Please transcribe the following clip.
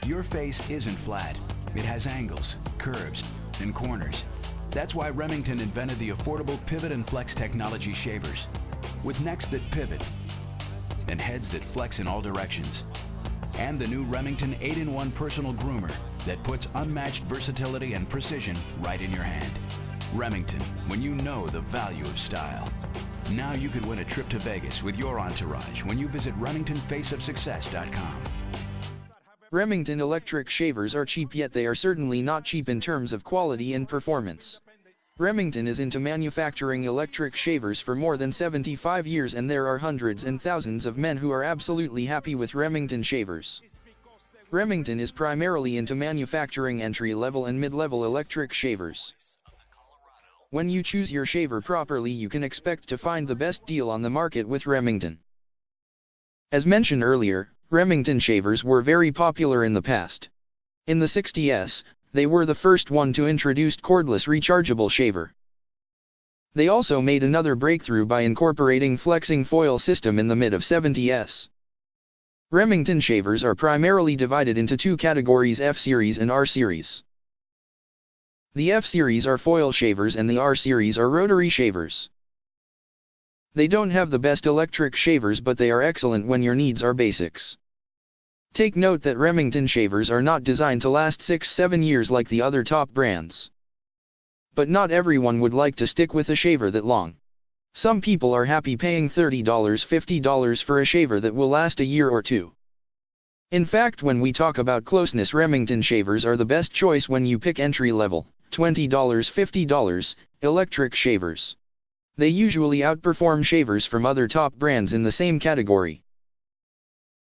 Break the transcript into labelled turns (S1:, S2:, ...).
S1: Your face isn't flat. It has angles, curves, and corners. That's why Remington invented the affordable Pivot and Flex technology shavers. With necks that pivot and heads that flex in all directions. And the new Remington 8-in-1 personal groomer that puts unmatched versatility and precision right in your hand. Remington, when you know the value of style. Now you could win a trip to Vegas with your entourage when you visit RemingtonFaceOfSuccess.com.
S2: Remington electric shavers are cheap, yet they are certainly not cheap in terms of quality and performance. Remington is into manufacturing electric shavers for more than 75 years, and there are hundreds and thousands of men who are absolutely happy with Remington shavers. Remington is primarily into manufacturing entry-level and mid-level electric shavers. When you choose your shaver properly, you can expect to find the best deal on the market with Remington. As mentioned earlier, Remington shavers were very popular in the past. In the 60s, they were the first one to introduce cordless rechargeable shaver. They also made another breakthrough by incorporating flexing foil system in the mid-70s. Remington shavers are primarily divided into two categories: F-Series and R-Series. The F-Series are foil shavers and the R-Series are rotary shavers. They don't have the best electric shavers, but they are excellent when your needs are basics. Take note that Remington shavers are not designed to last 6-7 years like the other top brands. But not everyone would like to stick with a shaver that long. Some people are happy paying $30, $50 for a shaver that will last a year or two. In fact, when we talk about closeness, Remington shavers are the best choice when you pick entry-level, $20, $50, electric shavers. They usually outperform shavers from other top brands in the same category.